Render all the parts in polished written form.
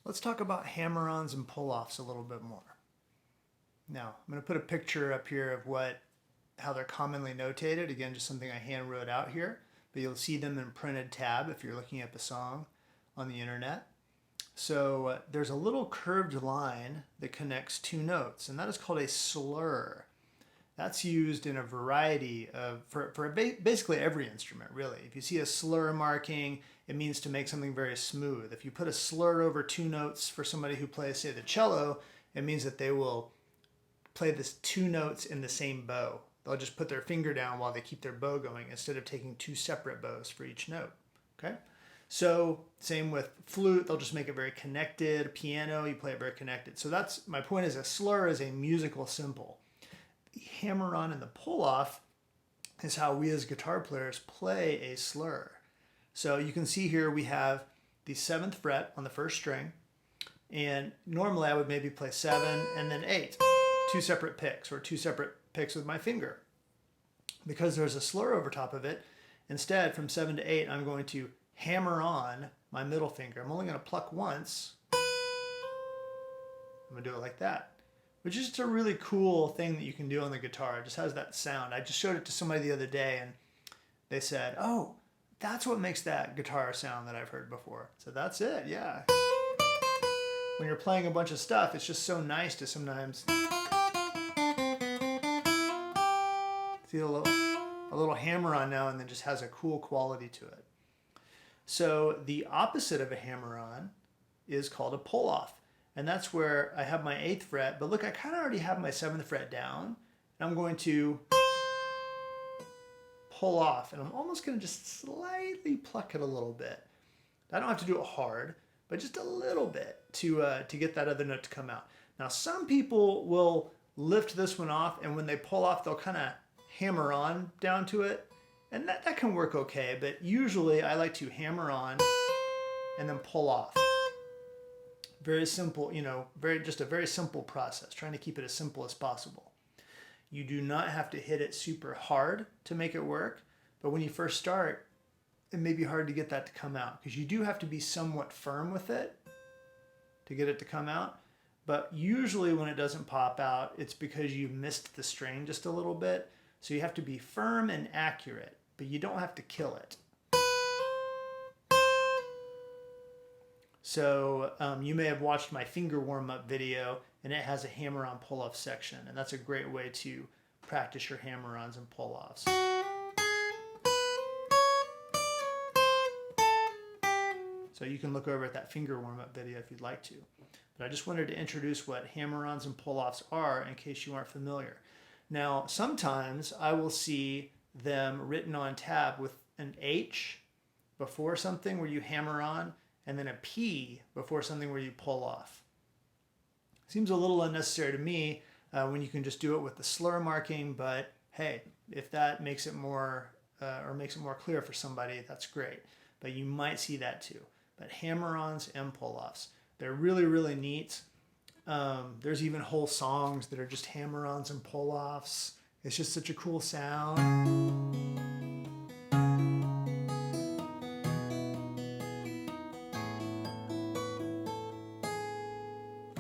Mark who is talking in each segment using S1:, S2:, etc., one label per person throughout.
S1: Let's talk about hammer-ons and pull-offs a little bit more. Now, I'm going to put a picture up here of how they're commonly notated. Again, just something I hand wrote out here, but you'll see them in printed tab if you're looking at the song on the internet. So there's a little curved line that connects two notes, and that is called a slur. That's used in a variety of, for basically every instrument, really. If you see a slur marking, it means to make something very smooth. If you put a slur over two notes for somebody who plays, say, the cello, it means that they will play this two notes in the same bow. They'll just put their finger down while they keep their bow going instead of taking two separate bows for each note. Okay? So same with flute, they'll just make it very connected. Piano, you play it very connected. So that's my point, is a slur is a musical symbol. The hammer-on and the pull-off is how we as guitar players play a slur. So you can see here we have the 7th fret on the first string, and normally I would maybe play 7 and then 8, two separate picks or two separate picks with my finger. Because there's a slur over top of it, instead from 7 to 8 I'm going to hammer on my middle finger. I'm only going to pluck once. I'm going to do it like that, which is just a really cool thing that you can do on the guitar. It just has that sound. I just showed it to somebody the other day and they said, oh, that's what makes that guitar sound that I've heard before. So that's it, yeah. When you're playing a bunch of stuff, it's just so nice to sometimes see a little hammer on now and then just has a cool quality to it. So the opposite of a hammer-on is called a pull-off. And that's where I have my 8th fret, but look, I kind of already have my 7th fret down. And I'm going to pull off, and I'm almost going to just slightly pluck it a little bit. I don't have to do it hard, but just a little bit to get that other note to come out. Now, some people will lift this one off, and when they pull off, they'll kind of hammer on down to it. And that can work okay, but usually I like to hammer on and then pull off. Very simple, just a very simple process, trying to keep it as simple as possible. You do not have to hit it super hard to make it work, but when you first start, it may be hard to get that to come out because you do have to be somewhat firm with it to get it to come out. But usually when it doesn't pop out, it's because you missed the string just a little bit. So you have to be firm and accurate, but you don't have to kill it. So you may have watched my finger warm-up video, and it has a hammer-on pull-off section, and that's a great way to practice your hammer-ons and pull-offs. So you can look over at that finger warm-up video if you'd like to. But I just wanted to introduce what hammer-ons and pull-offs are in case you aren't familiar. Now, sometimes I will see them written on tab with an H before something where you hammer on, and then a P before something where you pull off. Seems a little unnecessary to me when you can just do it with the slur marking, but hey, if that makes it more makes it more clear for somebody, that's great. But you might see that too. But hammer-ons and pull-offs, they're really, really neat. There's even whole songs that are just hammer-ons and pull-offs. It's just such a cool sound.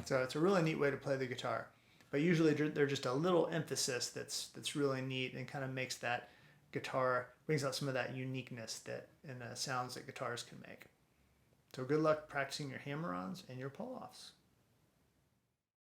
S1: So it's a really neat way to play the guitar. But usually they're just a little emphasis that's really neat and kind of makes that guitar, brings out some of that uniqueness and sounds that guitars can make. So good luck practicing your hammer-ons and your pull-offs.